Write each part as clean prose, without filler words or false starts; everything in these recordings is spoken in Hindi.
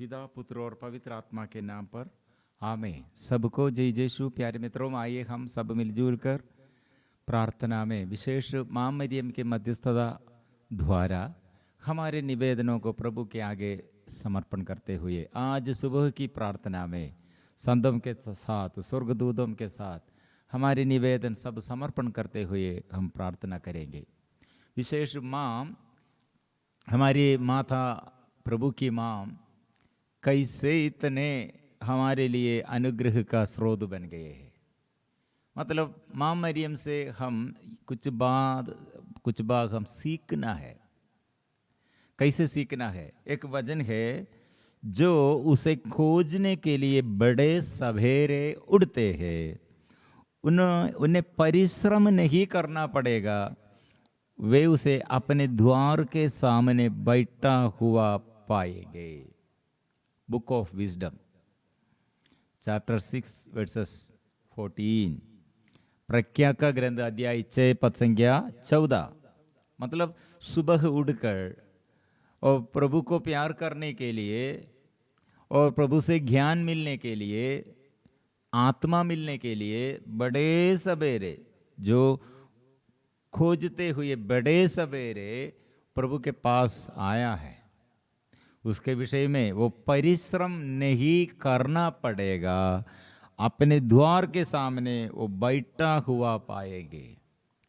पिता पुत्र और पवित्र आत्मा के नाम पर आमीन। सबको जय यीशु। प्यारे मित्रों, आइए हम सब मिलजुल कर प्रार्थना में विशेष मां मरियम के मध्यस्थता द्वारा हमारे निवेदनों को प्रभु के आगे समर्पण करते हुए आज सुबह की प्रार्थना में संतों के साथ स्वर्गदूतों के साथ हमारे निवेदन सब समर्पण करते हुए हम प्रार्थना करेंगे। विशेष मां, हमारी माता प्रभु की मां कैसे इतने हमारे लिए अनुग्रह का स्रोत बन गए हैं। मतलब मां मरियम से हम कुछ भाग हम सीखना है। कैसे सीखना है? एक वचन है, जो उसे खोजने के लिए बड़े सवेरे उड़ते हैं उन्हें परिश्रम नहीं करना पड़ेगा, वे उसे अपने द्वार के सामने बैठा हुआ पाएंगे। Book of wisdom chapter 6 versus 14, प्रज्ञा का ग्रंथ अध्याय 6 पद संख्या 14। मतलब सुबह उठकर और प्रभु को प्यार करने के लिए और प्रभु से ज्ञान मिलने के लिए, आत्मा मिलने के लिए बड़े सवेरे जो खोजते हुए बड़े सवेरे प्रभु के पास आया है, उसके विषय में वो परिश्रम नहीं करना पड़ेगा, अपने द्वार के सामने वो बैठा हुआ पाएंगे।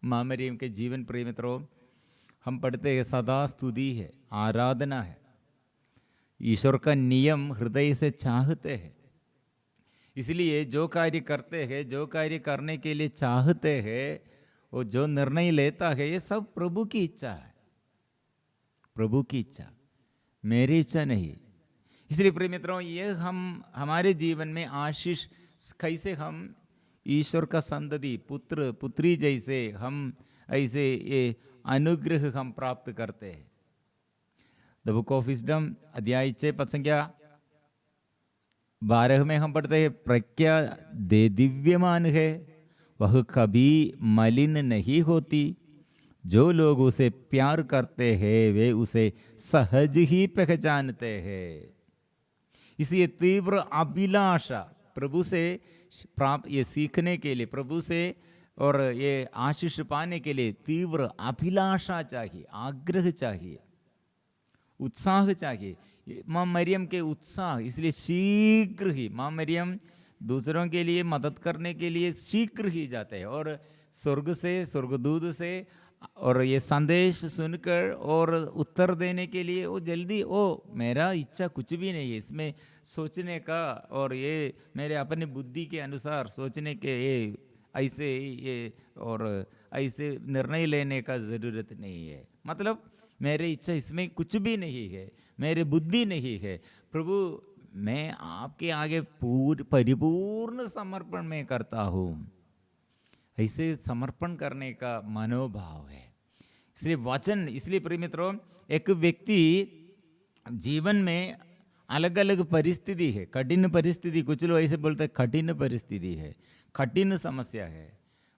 मां मरियम के जीवन प्रिय मित्रों, हम पढ़ते हैं सदा स्तुति है, आराधना है। ईश्वर का नियम हृदय से चाहते हैं, इसलिए जो कार्य करते हैं, जो कार्य करने के लिए चाहते हैं, वो जो निर्णय लेता है, ये सब प्रभु की इच्छा है। प्रभु की इच्छा, मेरी इच्छा नहीं। इसलिए प्रिय मित्रों, ये हम हमारे जीवन में आशीष, कैसे हम ईश्वर का संतति पुत्र पुत्री जैसे हम ऐसे ये अनुग्रह हम प्राप्त करते हैं। द बुक ऑफ विजडम अध्याय 6 पद संख्या 12 में हम पढ़ते हैं, प्रज्ञा दे दिव्यमान है, वह कभी मलिन नहीं होती, जो लोग उसे प्यार करते हैं वे उसे सहज ही पहचानते हैं। इसलिए तीव्र अभिलाषा प्रभु से प्राप्त, ये सीखने के लिए प्रभु से और ये आशीष पाने के लिए तीव्र अभिलाषा चाहिए, आग्रह चाहिए, उत्साह चाहिए। मां मरियम के उत्साह, इसलिए शीघ्र ही मां मरियम दूसरों के लिए मदद करने के लिए शीघ्र ही जाते हैं और स्वर्ग से, स्वर्गदूत से और ये संदेश सुनकर और उत्तर देने के लिए वो जल्दी, मेरा इच्छा कुछ भी नहीं है इसमें सोचने का, और ये मेरे अपने बुद्धि के अनुसार सोचने के ये ऐसे ये और ऐसे निर्णय लेने का ज़रूरत नहीं है। मतलब मेरी इच्छा इसमें कुछ भी नहीं है, मेरे बुद्धि नहीं है। प्रभु, मैं आपके आगे परिपूर्ण समर्पण में करता हूँ। ऐसे समर्पण करने का मनोभाव है। इसलिए वचन, इसलिए प्रिय मित्रों, एक व्यक्ति जीवन में अलग अलग परिस्थिति है, कठिन परिस्थिति, कुछ लोग ऐसे बोलते हैं कठिन परिस्थिति है, कठिन समस्या है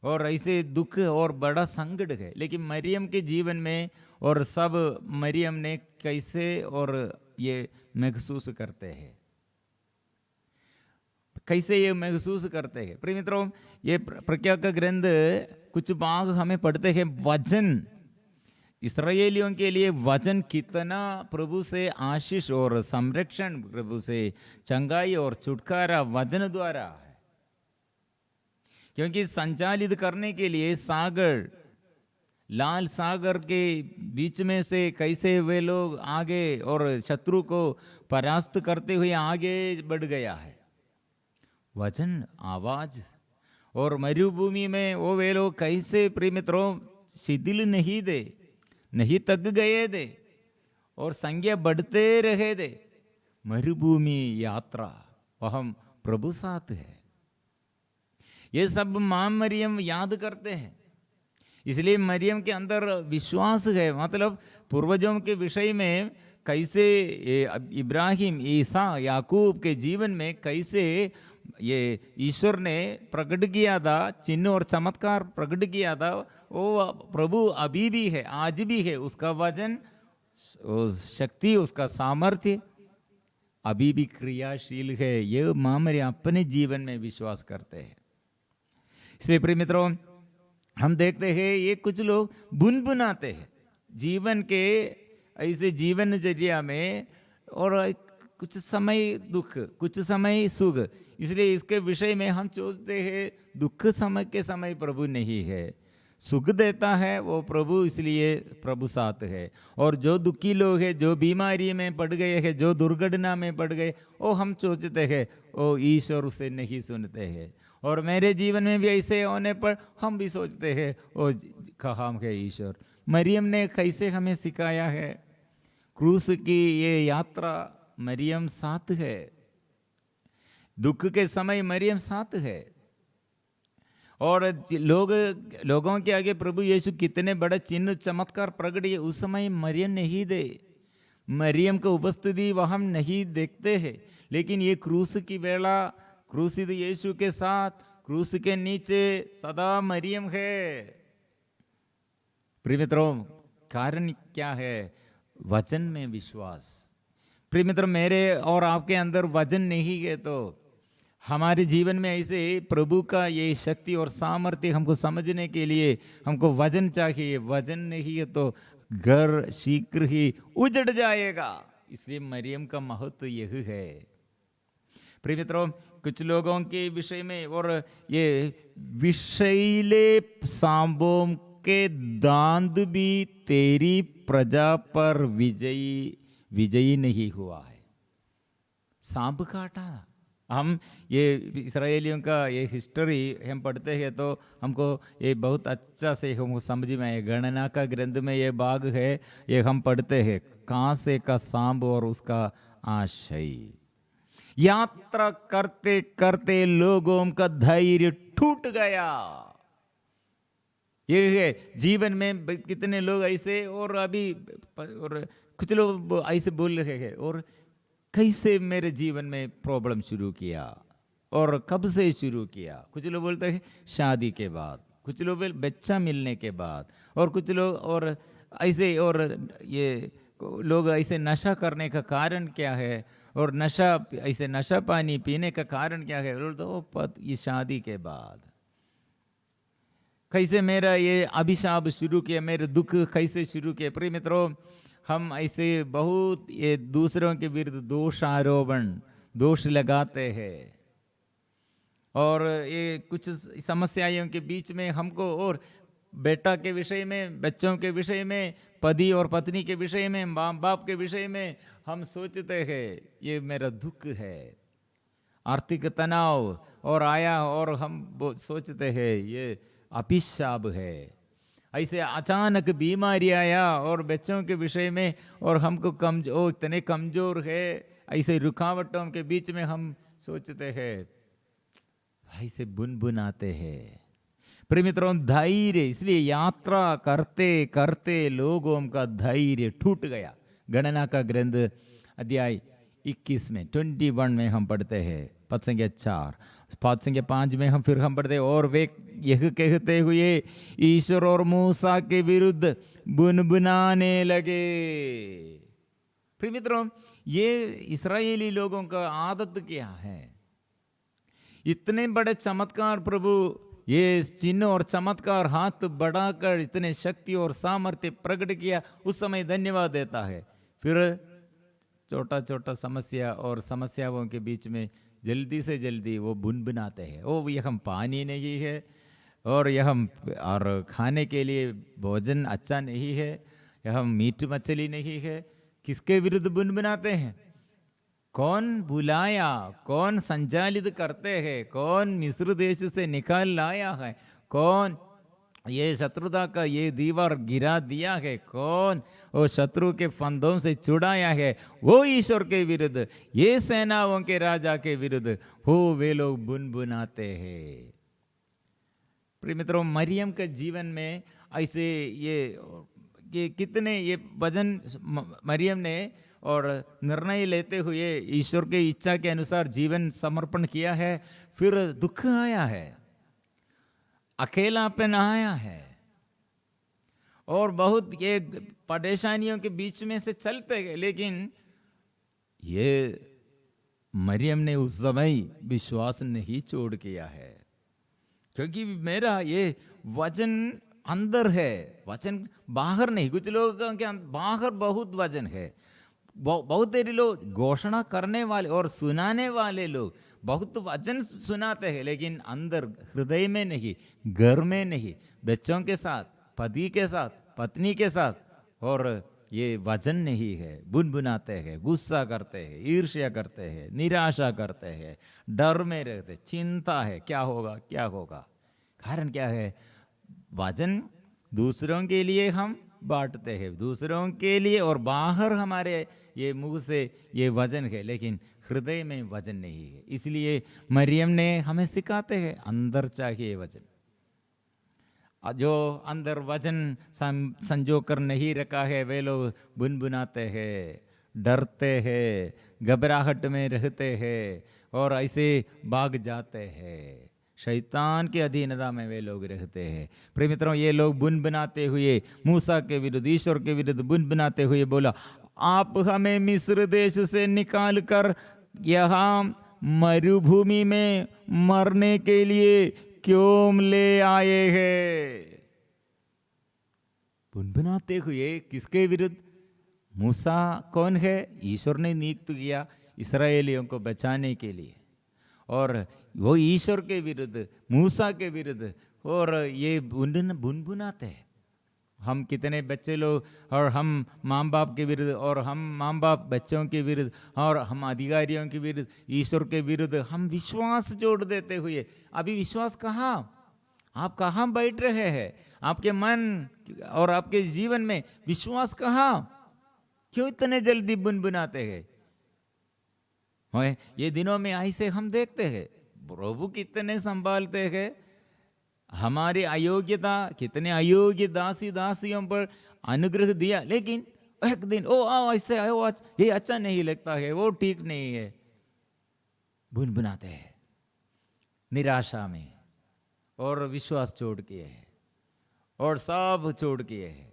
और ऐसे दुख और बड़ा संकट है। लेकिन मरियम के जीवन में और सब मरियम ने कैसे और ये महसूस करते हैं, कैसे ये महसूस करते हैं। प्रिय मित्रों, ये प्रज्ञा का ग्रंथ कुछ भाग हमें पढ़ते हैं, वचन इस्राएलियों के लिए वचन कितना प्रभु से आशीष और संरक्षण, प्रभु से चंगाई और छुटकारा वचन द्वारा है। क्योंकि संचालित करने के लिए सागर, लाल सागर के बीच में से कैसे वे लोग आगे और शत्रु को परास्त करते हुए आगे बढ़ गया है, वचन आवाज। और मरुभूमि में वो वे लोग कैसे प्रिय मित्रों शिथिल नहीं दे, नहीं तक गए थे और संख्या बढ़ते रहे थे। मरुभूमि यात्रा, वह प्रभु साथ है। ये सब मां मरियम याद करते हैं। इसलिए मरियम के अंदर विश्वास है। मतलब पूर्वजों के विषय में कैसे इब्राहिम, ईसा, याकूब के जीवन में कैसे ये ईश्वर ने प्रकट किया था, चिन्ह और चमत्कार प्रकट किया था, वो प्रभु अभी भी है, आज भी है। उसका वचन, उस शक्ति, उसका सामर्थ्य अभी भी क्रियाशील है, ये माँ मरियम अपने जीवन में विश्वास करते हैं। इसलिए प्रिय मित्रों, हम देखते हैं ये कुछ लोग बुनबुनाते हैं जीवन के ऐसे जीवनचर्या में, और कुछ समय दुख, कुछ समय सुख। इसलिए इसके विषय में हम सोचते हैं दुख समय के समय प्रभु नहीं है, सुख देता है वो प्रभु, इसलिए प्रभु साथ है। और जो दुखी लोग हैं, जो बीमारी में पड़ गए हैं, जो दुर्घटना में पड़ गए, वो हम सोचते हैं ओ ईश्वर उसे नहीं सुनते हैं। और मेरे जीवन में भी ऐसे होने पर हम भी सोचते हैं ओ कहाँ है ईश्वर। मरियम ने कैसे हमें सिखाया है, क्रूस की ये यात्रा मरियम साथ है, दुख के समय मरियम साथ है। और लोगों के आगे प्रभु यीशु कितने बड़े चिन्ह चमत्कार प्रकट किए, उस समय मरियम नहीं दे, मरियम की उपस्थिति वह हम नहीं देखते हैं। लेकिन ये क्रूस की वेला, क्रूसित यीशु के साथ क्रूस के नीचे सदा मरियम है। प्रिय मित्रों, कारण क्या है? वचन में विश्वास। प्रिय मित्र, मेरे और आपके अंदर वचन नहीं है तो हमारे जीवन में ऐसे प्रभु का ये शक्ति और सामर्थ्य हमको समझने के लिए हमको वचन चाहिए। वचन नहीं है तो घर शीघ्र ही उजड़ जाएगा। इसलिए मरियम का महत्व यही है। प्रिय मित्रों, कुछ लोगों के विषय में, और ये विषैले सांपों के दांत भी तेरी प्रजा पर विजयी नहीं हुआ है। सांप काटा। हम ये इसराइलियों का ये हिस्ट्री हम पढ़ते हैं तो हमको ये बहुत अच्छा से हमको समझ में आए। गणना का ग्रंथ में ये भाग है, ये हम पढ़ते हैं, कांसे का सांप और उसका आशय। यात्रा करते करते लोगों का धैर्य टूट गया। ये है जीवन में कितने लोग ऐसे, और अभी और कुछ लोग ऐसे बोल रहे हैं, और कैसे मेरे जीवन में प्रॉब्लम शुरू किया और कब से शुरू किया। कुछ लोग बोलते हैं शादी के बाद, कुछ लोग बच्चा मिलने के बाद, और कुछ लोग और ऐसे, और ये लोग ऐसे नशा करने का कारण क्या है, और नशा ऐसे नशा पानी पीने का कारण क्या है, तो ये शादी के बाद कैसे मेरा ये अभिशाप शुरू किया, मेरे दुख कैसे शुरू किए। प्रिय मित्रों, हम ऐसे बहुत ये दूसरों के विरुद्ध दोष आरोपण, दोष लगाते हैं, और ये कुछ समस्याओं के बीच में हमको, और बेटा के विषय में, बच्चों के विषय में, पति और पत्नी के विषय में, माँ बाप के विषय में हम सोचते हैं ये मेरा दुख है, आर्थिक तनाव और आया, और हम सोचते हैं ये अभिशाप है। ऐसे अचानक बीमारी आया और बच्चों के विषय में, और हमको इतने कमजोर है, ऐसे रुकावटों के बीच में हम सोचते हैं, ऐसे बुनबुनाते हैं। प्रिय मित्रों, धैर्य, इसलिए यात्रा करते करते लोगों का धैर्य टूट गया। गणना का ग्रंथ अध्याय 21 में 21 में हम पढ़ते हैं, पद संख्या 4, पद संख्या 5 में हम पढ़ते हैं, और वे यह कहते हुए ईश्वर और मूसा के विरुद्ध बुनबुनाने लगे। प्रिय मित्रों, ये इस्राएली लोगों का आदत क्या है? इतने बड़े चमत्कार प्रभु, ये चिन्ह और चमत्कार हाथ बढ़ाकर इतने शक्ति और सामर्थ्य प्रकट किया, उस समय धन्यवाद देता है। फिर छोटा छोटा समस्या और समस्याओं के बीच में जल्दी से जल्दी वो बुनबुनाते हैं, ओ यह हम पानी नहीं है, और यह हम और खाने के लिए भोजन अच्छा नहीं है, यह हम मीट मछली नहीं है। किसके विरुद्ध बुनबुनाते हैं? कौन बुलाया, कौन संचालित करते हैं, कौन मिस्र देश से निकाल लाया है, कौन ये शत्रुता का ये दीवार गिरा दिया है, कौन वो शत्रु के फंदों से छुड़ाया है, वो ईश्वर के विरुद्ध, ये सेनाओं के राजा के विरुद्ध हो वे लोग बुनबुनाते हैं। प्रिय मित्रों, मरियम के जीवन में ऐसे ये कितने ये वचन मरियम ने और निर्णय लेते हुए ईश्वर के इच्छा के अनुसार जीवन समर्पण किया है। फिर दुख आया है, अकेलापन आया है, और बहुत ये परेशानियों के बीच में से चलते गए, लेकिन ये मरियम ने उस समय विश्वास नहीं छोड़ किया है, क्योंकि मेरा ये वचन अंदर है, वचन बाहर नहीं। कुछ लोगों के बाहर बहुत वचन है, बहुत देरी लोग घोषणा करने वाले और सुनाने वाले लोग बहुत वचन सुनाते हैं, लेकिन अंदर हृदय में नहीं, घर में नहीं, बच्चों के साथ, पति के साथ, पत्नी के साथ, और ये वचन नहीं है। बुनबुनाते हैं, गुस्सा करते हैं, ईर्ष्या करते हैं, निराशा करते हैं, डर में रहते, चिंता है क्या होगा क्या होगा। कारण क्या है? वचन दूसरों के लिए हम बांटते हैं, दूसरों के लिए, और बाहर हमारे ये मुंह से ये वचन है, लेकिन हृदय में वचन नहीं है। इसलिए मरियम ने हमें सिखाते हैं, अंदर चाहिए वचन। जो अंदर वचन संजो कर नहीं रखा है, वे लोग बुनबुनाते हैं, डरते हैं, घबराहट में रहते हैं, और ऐसे भाग जाते हैं। शैतान की अधीनता में वे लोग रहते हैं। प्रिय मित्रों, ये लोग बुनबुनाते हुए मूसा के विरुद्ध, ईश्वर के विरुद्ध बुनबुनाते हुए बोला, आप हमें मिस्र देश से निकाल कर यहाँ मरुभूमि में मरने के लिए क्यों ले आए हैं? बुनबुनाते हुए किसके विरुद्ध? मूसा कौन है? ईश्वर ने नियुक्त किया इस्राएलियों को बचाने के लिए, और वो ईश्वर के विरुद्ध, मूसा के विरुद्ध, और ये बुनबुनाते हैं। हम कितने बच्चे लोग, और हम माँ बाप के विरुद्ध, और हम माँ बाप बच्चों के विरुद्ध, और हम अधिकारियों के विरुद्ध, ईश्वर के विरुद्ध हम विश्वास जोड़ देते हुए, अभी विश्वास कहाँ? आप कहाँ बैठ रहे हैं? आपके मन और आपके जीवन में विश्वास कहाँ? क्यों इतने जल्दी बुनबुनाते हैं? ये दिनों में ऐसे हम देखते हैं, प्रभु कितने संभालते हैं हमारी अयोग्यता, कितने अयोग्य दासी दासियों पर अनुग्रह दिया, लेकिन एक दिन ओ आओ ऐसे आओ, आज ये अच्छा नहीं लगता है, वो ठीक नहीं है, बुनबुनाते हैं निराशा में, और विश्वास छोड़ किए है, और सब छोड़ किए है,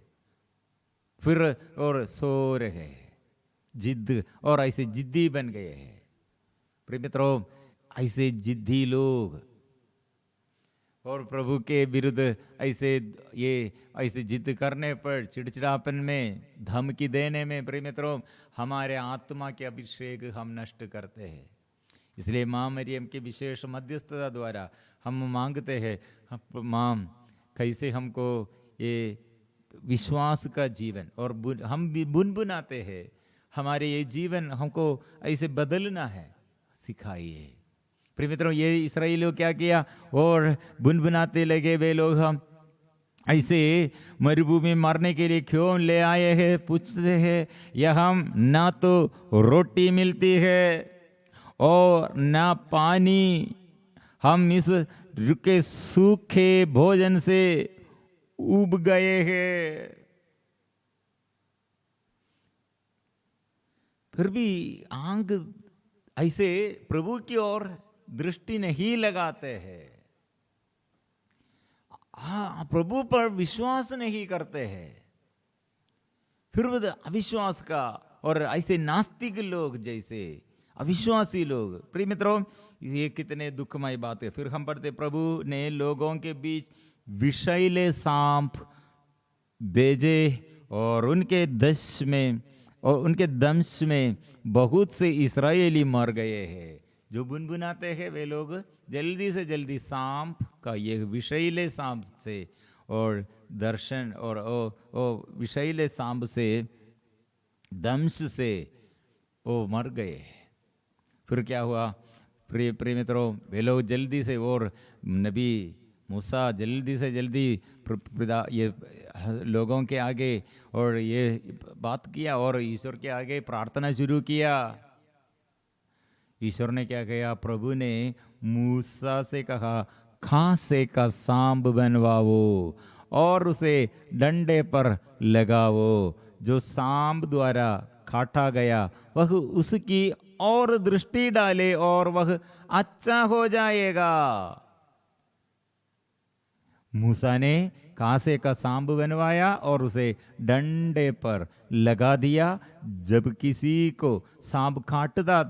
फिर और सो रहे जिद, और ऐसे जिद्दी बन गए हैं। प्रिय मित्रों, ऐसे जिद्दी लोग और प्रभु के विरुद्ध ऐसे जिद करने पर, चिड़चिड़ापन में, धमकी देने में, प्रिय मित्रों, हमारे आत्मा के अभिषेक हम नष्ट करते हैं। इसलिए माँ मरियम के विशेष मध्यस्थता द्वारा हम मांगते हैं, माँ कैसे हमको ये विश्वास का जीवन, और हम भी बुनबुनाते हैं, हमारे ये जीवन हमको ऐसे बदलना है, सिखाइए। प्रिय मित्रों, ये इस्राएलियों क्या किया? और बुनबुनाते लगे वे लोग, हम ऐसे मरुभूमि मारने के लिए क्यों ले आए हैं? पूछते हैं, यहाँ ना तो रोटी मिलती है और ना पानी, हम इस रुके सूखे भोजन से उब गए हैं। फिर भी आंख ऐसे प्रभु की ओर दृष्टि नहीं लगाते हैं, प्रभु पर विश्वास नहीं करते हैं। फिर अविश्वास का, और ऐसे नास्तिक लोग, जैसे अविश्वासी लोग, प्रिय मित्रों, ये कितने दुखमय बात है। फिर हम पढ़ते, प्रभु ने लोगों के बीच विषैले सांप भेजे, और उनके दंश में बहुत से इस्राएली मर गए हैं। जो बुनबुनाते हैं वे लोग जल्दी से जल्दी सांप का, ये विषैले सांप से, और दर्शन, और विषैले सांप से, दंश से वो मर गए। फिर क्या हुआ? प्रिय मित्रों, वे लोग जल्दी से, और नबी मूसा जल्दी से जल्दी ये लोगों के आगे और ये बात किया, और ईश्वर के आगे प्रार्थना शुरू किया। ईश्वर ने क्या किया? प्रभु ने मूसा से कहा, खांसे का सांप बनवाओ और उसे डंडे पर लगाओ, जो सांप द्वारा काटा गया वह उसकी और दृष्टि डाले और वह अच्छा हो जाएगा। मूसा ने कांसे का सांप बनवाया और उसे डंडे पर लगा दिया। जब किसी को सांप काटता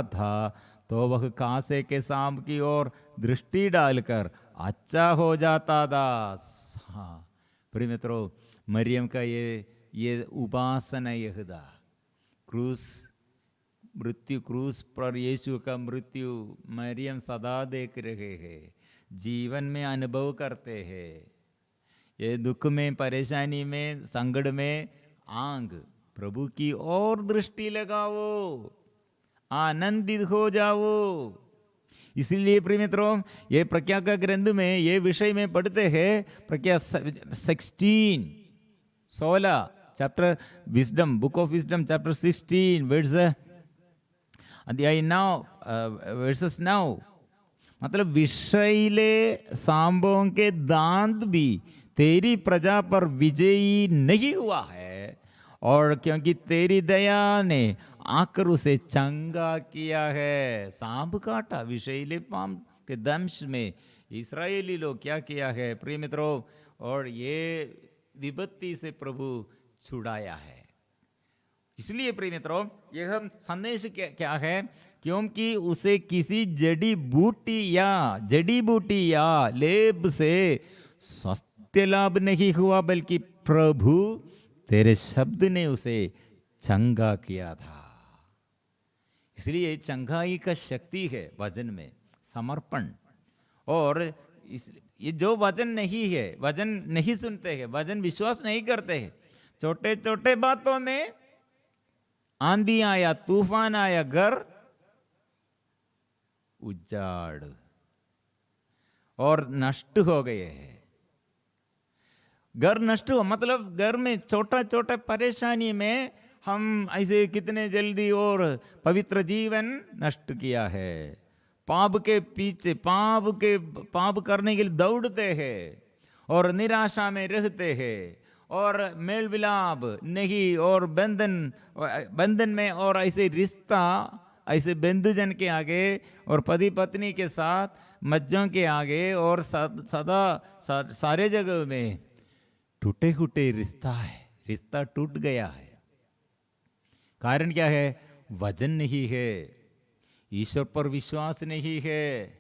था तो वह कांसे के सांप की ओर दृष्टि डालकर अच्छा हो जाता था। हाँ प्रिय मित्रों, मरियम का ये उपासना यह था। क्रूस पर यीशु का मृत्यु मरियम सदा देख रहे हैं, जीवन में अनुभव करते हैं। ये दुख में, परेशानी में, संकट में आंग प्रभु की ओर दृष्टि लगाओ, आनंदित हो जाओ। इसलिए प्रिय मित्रों, ये प्रज्ञा का ग्रंथ में ये विषय में पढ़ते हैं। Pragya 16 chapter wisdom, book of wisdom chapter 16 verse अध्याय 9 वर्सेस 9। मतलब विषैले सांपों के दांत भी तेरी प्रजा पर विजयी नहीं हुआ है, और क्योंकि तेरी दया ने आकर उसे चंगा किया है। सांप काटा, विषैले पाम के दंश में इस्राएली लोग क्या किया है प्रिय मित्रों, और ये विपत्ति से प्रभु छुड़ाया है। इसलिए प्रिय मित्रों, यह संदेश क्या है, क्योंकि उसे किसी जड़ी बूटी या लेप से स्वास्थ्य लाभ नहीं हुआ, बल्कि प्रभु तेरे शब्द ने उसे चंगा किया था। इसलिए चंगाई का शक्ति है वचन में, समर्पण। और ये जो वचन नहीं है, वचन नहीं सुनते हैं, वचन विश्वास नहीं करते हैं, छोटे छोटे बातों में आंधी आया, तूफान आया, घर उजाड़ और नष्ट हो गए हैं। घर नष्ट हो मतलब घर में छोटा छोटा परेशानी में हम ऐसे कितने जल्दी और पवित्र जीवन नष्ट किया है। पाप के पीछे पाप करने के लिए दौड़ते हैं और निराशा में रहते हैं, और मेल विलाप नहीं, और बंधन में, और ऐसे रिश्ता ऐसे बंधुजन के आगे और पति पत्नी के साथ मज्जों के आगे और सदा सारे जगह में टूटे फूटे रिश्ता है, रिश्ता टूट गया है। कारण क्या है? वचन नहीं है, ईश्वर पर विश्वास नहीं है।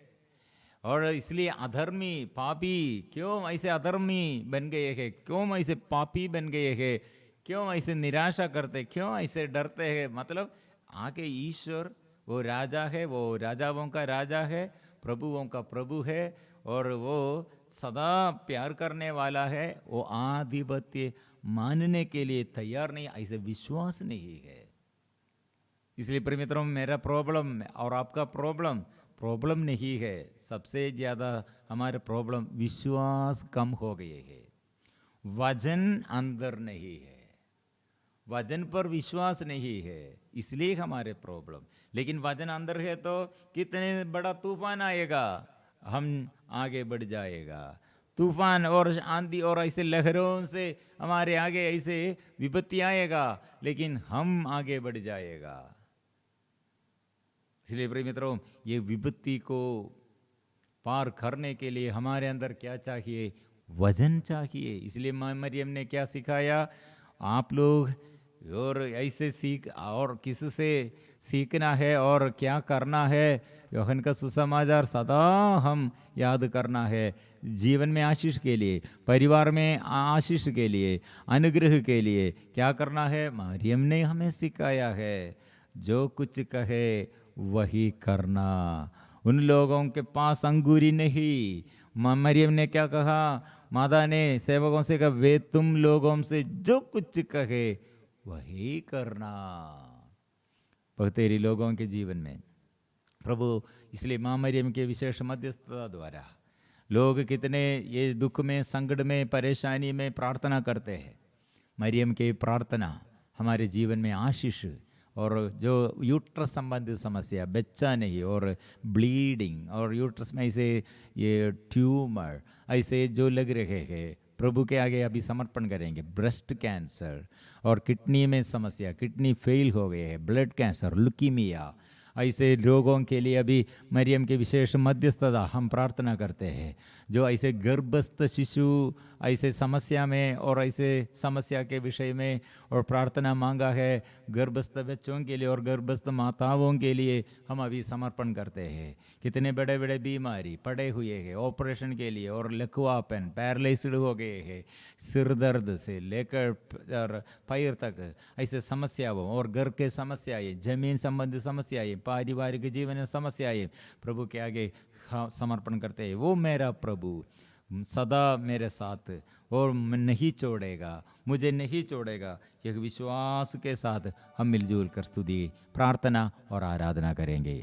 और इसलिए अधर्मी पापी क्यों ऐसे अधर्मी बन गए हैं, क्यों ऐसे पापी बन गए हैं, क्यों ऐसे निराशा करते, क्यों ऐसे डरते हैं? मतलब आके ईश्वर वो राजा है, वो राजाओं का राजा है, प्रभुओं का प्रभु है, और वो सदा प्यार करने वाला है। वो आधिपत्य मानने के लिए तैयार नहीं, ऐसे विश्वास नहीं है। इसलिए प्रिय मित्रों, मेरा प्रॉब्लम और आपका प्रॉब्लम नहीं है। सबसे ज्यादा हमारे प्रॉब्लम विश्वास कम हो गए है, वचन अंदर नहीं है, वचन पर विश्वास नहीं है, इसलिए हमारे प्रॉब्लम। लेकिन वचन अंदर है तो कितने बड़ा तूफान आएगा, हम आगे बढ़ जाएगा। तूफान और आंधी और ऐसे लहरों से हमारे आगे ऐसे विपत्ति आएगा, लेकिन हम आगे बढ़ जाएगा। इसलिए प्रिय मित्रों, ये विपत्ति को पार करने के लिए हमारे अंदर क्या चाहिए? वचन चाहिए। इसलिए मरियम ने क्या सिखाया? आप लोग और ऐसे सीख, और किससे सीखना है और क्या करना है? यूहन्ना का सुसमाचार सदा हम याद करना है, जीवन में आशीष के लिए, परिवार में आशीष के लिए, अनुग्रह के लिए क्या करना है? मरियम ने हमें सिखाया है, जो कुछ कहे वही करना। उन लोगों के पास अंगूरी नहीं। मरियम ने क्या कहा? माता ने सेवकों से कहा, वे तुम लोगों से जो कुछ कहे वही करना। तेरी लोगों के जीवन में प्रभु, इसलिए माँ मरियम के विशेष मध्यस्थता द्वारा लोग कितने ये दुख में, संकट में, परेशानी में प्रार्थना करते हैं। मरियम की प्रार्थना हमारे जीवन में आशीष, और जो यूट्रस संबंधित समस्या, बच्चा नहीं और ब्लीडिंग, और यूट्रस में ऐसे ये ट्यूमर ऐसे जो लग रहे हैं, प्रभु के आगे अभी समर्पण करेंगे। ब्रेस्ट कैंसर और किडनी में समस्या, किडनी फेल हो गए है, ब्लड कैंसर, लुकीमिया, ऐसे लोगों के लिए अभी मरियम के विशेष मध्यस्थता हम प्रार्थना करते हैं, जो ऐसे गर्भस्थ शिशु ऐसे समस्या में और ऐसे समस्या के विषय में और प्रार्थना मांगा है, गर्भस्थ बच्चों के लिए और गर्भस्थ माताओं के लिए हम अभी समर्पण करते हैं। कितने बड़े बड़े बीमारी पड़े हुए हैं ऑपरेशन के लिए, और लकवापन, पैरालिसिड हो गए हैं, सिर दर्द से लेकर और पैर तक ऐसे समस्याओं, और घर के समस्याएं, जमीन संबंधी समस्याएं, पारिवारिक जीवन समस्याएं प्रभु के आगे समर्पण करते हैं। वो मेरा प्रभु सदा मेरे साथ और नहीं छोड़ेगा, मुझे नहीं छोड़ेगा, यह विश्वास के साथ हम मिलजुल कर स्तुति, प्रार्थना और आराधना करेंगे।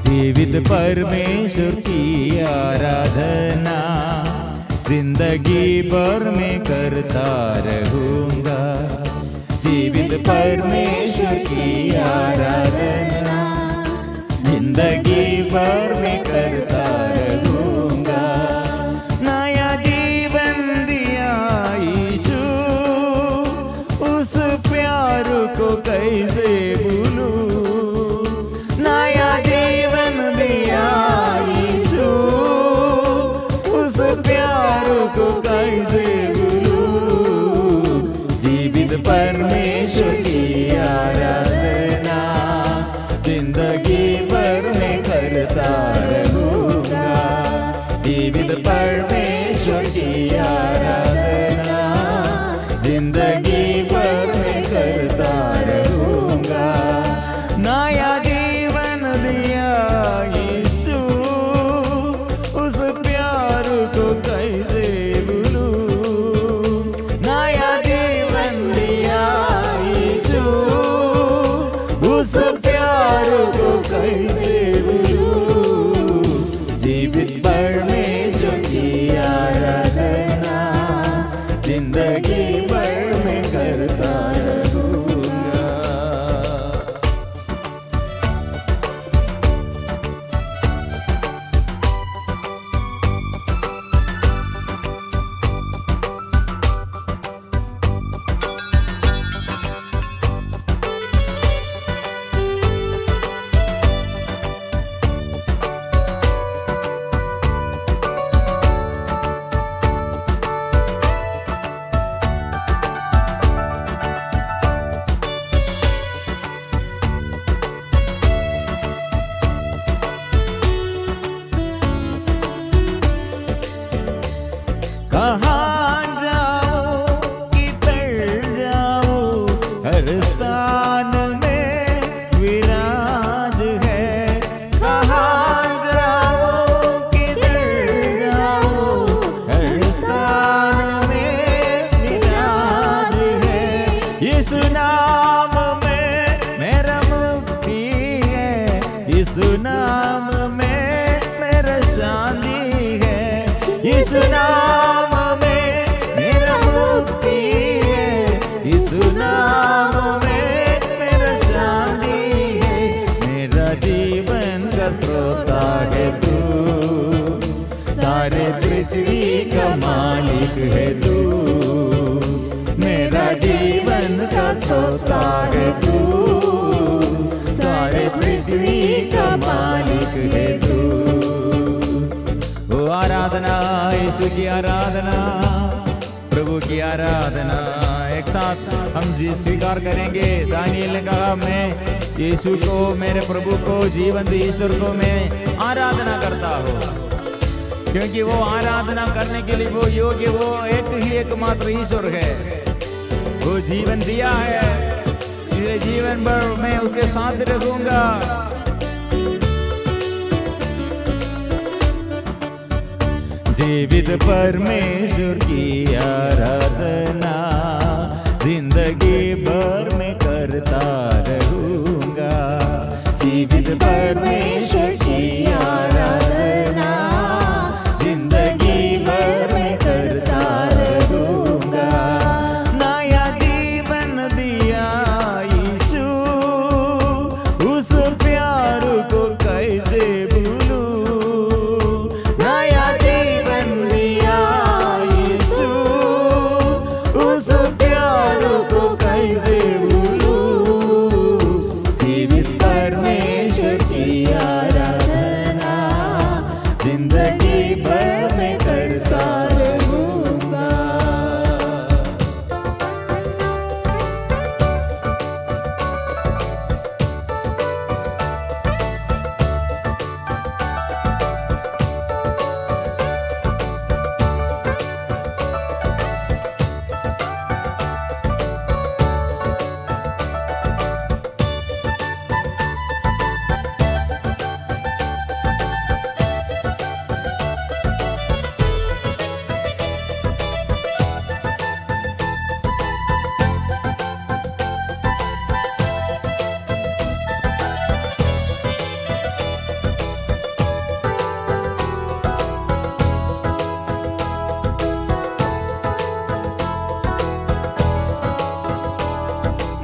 जीवित परमेश्वर की आराधना जिंदगी भर में करता रहूंगा। जीवित परमेश्वर की आराधना जिंदगी भर में करता रहूंगा। नया जीवन दिया यीशु, उस प्यार को कैसे भूलूं। परमेश्वर की आराधना जिंदगी भर में करता रहूंगा। जीवित परमेश्वर की आराधना जिंदगी भर में करता रहूंगा। नया जीवन दिया यीशु, उस प्यार को कैसे उस प्यार को कैसे भूलूं। जीवित परमेश्वर की आराधना जिंदगी भर में करता रहूंगा। कहाँ जाओ किधर जाओ, हर स्थान में विराज है। कहाँ जाओ किधर जाओ, हर स्थान में विराज है। यीशु नाम में मेरा मुक्ति है, यीशु नाम में मेरा शांति है। यीशु नाम नाम में मेरा शांति है। मेरा जीवन का श्रोता है तू, सारे पृथ्वी का मालिक है तू। मेरा जीवन का श्रोता है तू, सारे पृथ्वी का मालिक है तू। वो आराधना, यीशु की आराधना, प्रभु की आराधना एक साथ हम स्वीकार करेंगे। दानिएल ने कहा, मैं यीशु को, मेरे प्रभु को, जीवंत ईश्वर को मैं आराधना करता हूँ, क्योंकि वो आराधना करने के लिए वो योग्य, वो एक ही एकमात्र ईश्वर है। वो जीवन दिया है, इसलिए जीवन भर मैं उसके साथ रहूंगा। जीवित परमेश्वर की आराधना जिंदगी भर में करता रहूंगा। जीवित परमेश्वर की आराधना जिंदगी भर में करता रहूंगा। नया जीवन दिया यीशु, उस प्यार को कैसे भूलूं। नया जीवन दिया यीशु, उस प्यार को कैसे भूलूं। जीवित परमेश्वर की आराधना जिंदगी भर में करता रहूंगा।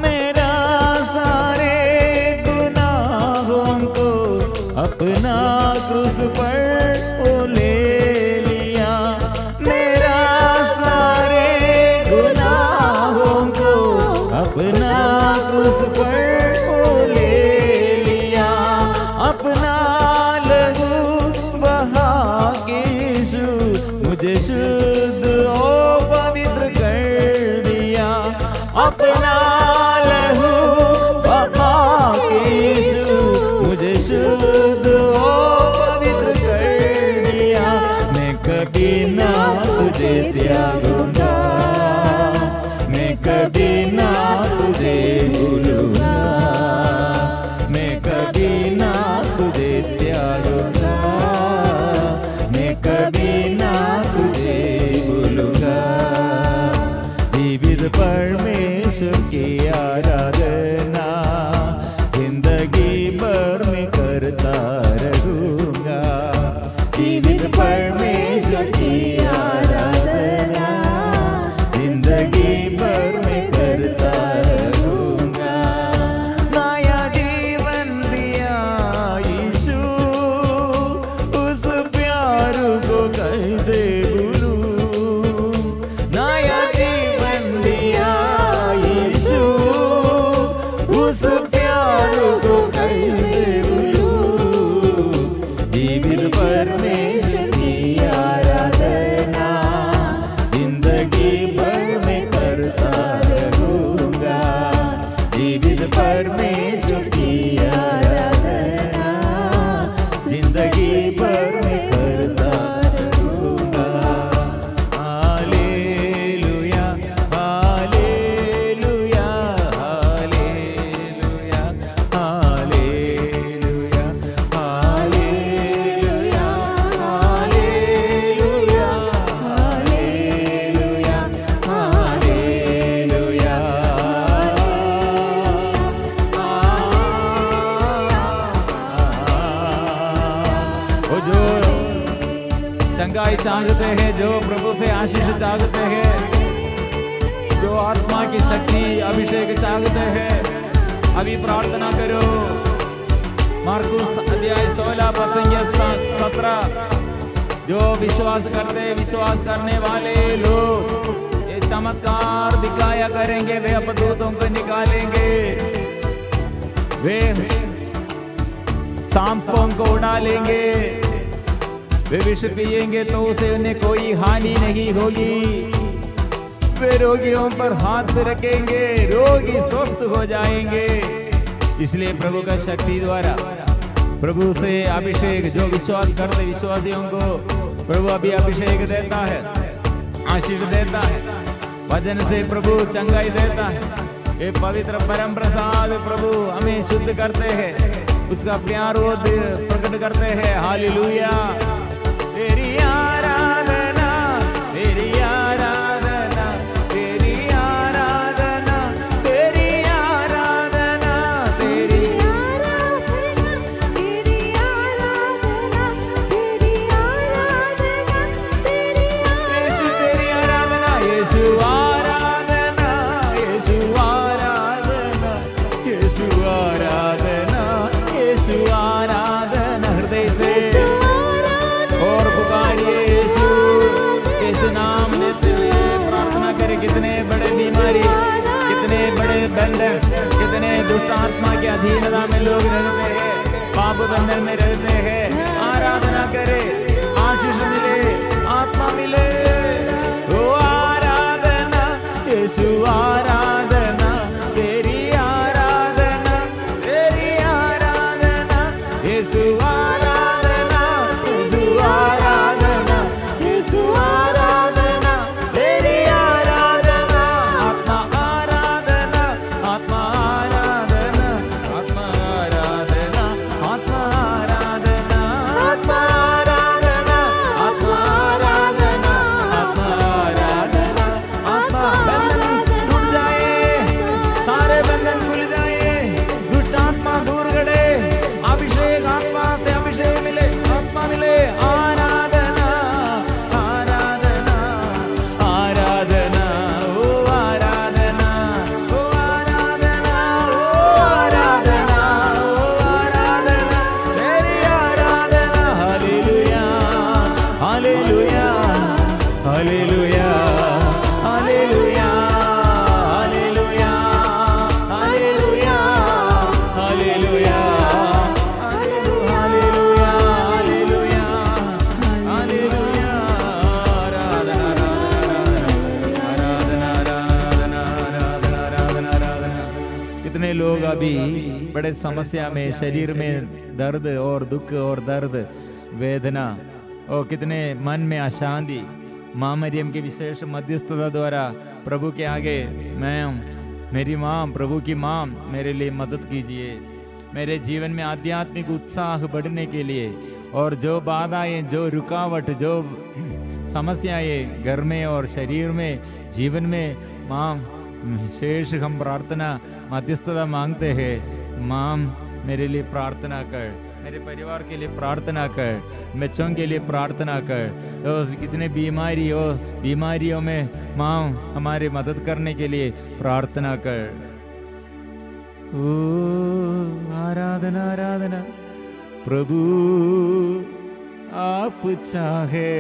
मेरा सारे गुनाहों को अपना क्रूस पर वो ले लिया। मेरा सारे गुनाहों को अपना क्रूस पर वो ले लिया। अपना लहू बहा के यीशु मुझे शुद्ध और पवित्र कर दिया। अपना लहू बहा के यीशु मुझे शुद्ध और पवित्र कर दिया। मैं कभी ना तुझे त्यागूंगा, मैं कभी ना तुझे भूलूंगा। मैं कभी ना तुझे त्यागूंगा, मैं कभी ना तुझे भूलूंगा। जीवित परमेश्वर की आराधना जिंदगी भर में करता रहूंगा। जीवित परमेश्वर की आराधना जिंदगी भर में करता रहूंगा। नया जीवन दिया यीशु, उस प्यार को कैसे भूलूं। नया जीवन दिया यीशु, उस प्यार को कैसे भूलूं। जीवित परमेश्वर की आराधना जिंदगी भर में करता रहूंगा। जीवित परमेश्वर की आराधना जिंदगी भर में करता रहूंगा। Hallelujah, hallelujah, hallelujah, hallelujah, hallelujah, hallelujah, hallelujah, hallelujah. वो जो चंगाई चाहते हैं, जो प्रभु से आशीष चाहते हैं, जो आत्मा की शक्ति अभिषेक चाहते हैं, अभी प्रार्थना करो। मार्कुस अध्याय 16 प्रसंग 17। जो विश्वास करते, विश्वास करने वाले लोग ये चमत्कार दिखाया करेंगे। वे अपदूतों को निकालेंगे, वे सांपों को उड़ा लेंगे, वे विष पिएंगे तो उसे उन्हें कोई हानि नहीं होगी। वे रोगियों पर हाथ रखेंगे, रोगी स्वस्थ हो जाएंगे। इसलिए प्रभु का शक्ति द्वारा, प्रभु से अभिषेक, जो विश्वास करते विश्वासियों को प्रभु अभी अभिषेक देता है, आशीष देता है, वचन से प्रभु चंगाई देता है। ये पवित्र परम प्रसाद प्रभु हमें शुद्ध करते हैं, उसका प्यार वो प्रकट करते हैं। हालेलुया। तेरी आराधना में लोग रहते हैं, पाप बंधन में रहते हैं। आराधना करे, आशीष मिले, आत्मा मिले। ओ आराधना यीशु, आराधना तेरी, आराधना तेरी, आराधना यीशु, आराधना यीशु, आराधना यीशु, आराधना तेरी, आराधना। आत्मा आराधना, आत्मा आराधना, आत्मा आराधना, आत्मा आराधना, आत्मा आराधना, आत्मा आराधना, आत्मा आराधना, आत्मा। बंधन टूट जाए, सारे बंधन खुल जाए, दुष्ट आत्मा दूर गड़े, अभिषेक आत्मा से अभिषेक मिले, आत्मा मिले। आराधना आराधना आराधना, ओ आराधना, ओ आराधना, ओ आराधना, ओ आराधना तेरी, आराधना। Hallelujah hallelujah hallelujah hallelujah hallelujah hallelujah hallelujah hallelujah hallelujah hallelujah. आराधना आराधना आराधना आराधना आराधना आराधना। कितने लोग अभी बड़े समस्या में, शरीर में दर्द और दुख और दर्द वेदना, और कितने मन में अशांति। माँ मरियम की विशेष मध्यस्थता द्वारा प्रभु के आगे मैं, मेरी माँ, प्रभु की माँ, मेरे लिए मदद कीजिए, मेरे जीवन में आध्यात्मिक उत्साह बढ़ने के लिए। और जो बाधाएं, जो रुकावट, जो समस्याएं घर में और शरीर में, जीवन में, माँ शेष हम प्रार्थना मध्यस्थता मांगते हैं। माँ मेरे लिए प्रार्थना कर, मेरे परिवार के लिए प्रार्थना कर, बच्चों के लिए प्रार्थना कर। तो कितने बीमारियों में माँ हमारी मदद करने के लिए प्रार्थना कर। ओ आराधना आराधना। प्रभु आप चाहे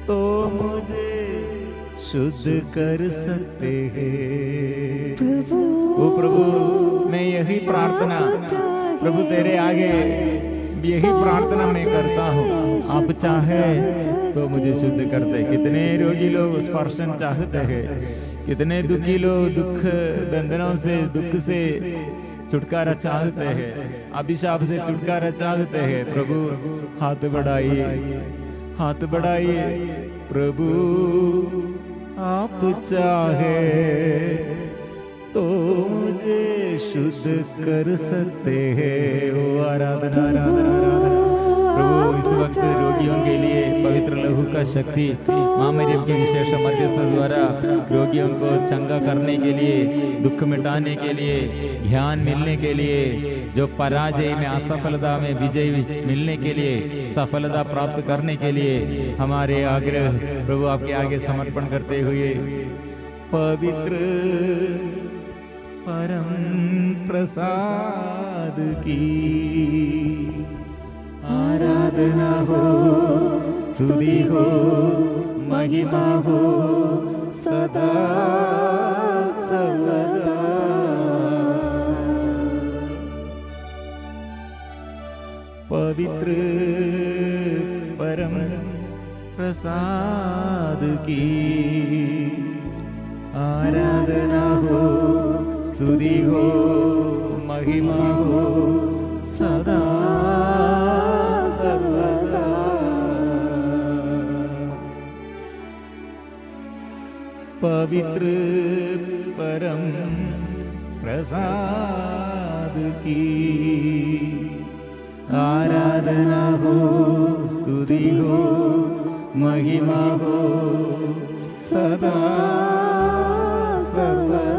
तो मुझे शुद्ध कर सकते हैं। ओ प्रभु, मैं यही प्रार्थना प्रभु तेरे आगे, यही प्रार्थना मैं करता हूँ। आप चाहे तो मुझे शुद्ध कर दे। कितने रोगी लोग स्पर्शन चाहते हैं, कितने दुखी लोग दुख बंधनों से, दुख से छुटकारा चाहते हैं, अभिशाप से छुटकारा चाहते हैं। प्रभु हाथ बढ़ाइए, हाथ बढ़ाइए। प्रभु आप चाहे तो मुझे शुद्ध कर सकते हैं। ओ आराधना आराधना आराधना। प्रभु इस वक्त रोगियों के लिए पवित्र लहू का शक्ति माँ मरियम की विशेष मध्यस्थता द्वारा रोगियों को चंगा करने के लिए, दुख मिटाने के लिए, ज्ञान मिलने के लिए, जो पराजय में, असफलता में विजय मिलने के लिए, सफलता प्राप्त करने के लिए हमारे आग्रह प्रभु आपके आगे समर्पण करते हुए, पवित्र परम प्रसाद की आराधना हो, स्तुति हो, महिमा हो सदा सर्वदा। पवित्र परम प्रसाद की आराधना हो, स्तुति हो, महिमा हो सदा सर्वदा। पवित्र परम प्रसाद की आराधना हो, स्तुति हो, महिमा हो सदा सर्वदा।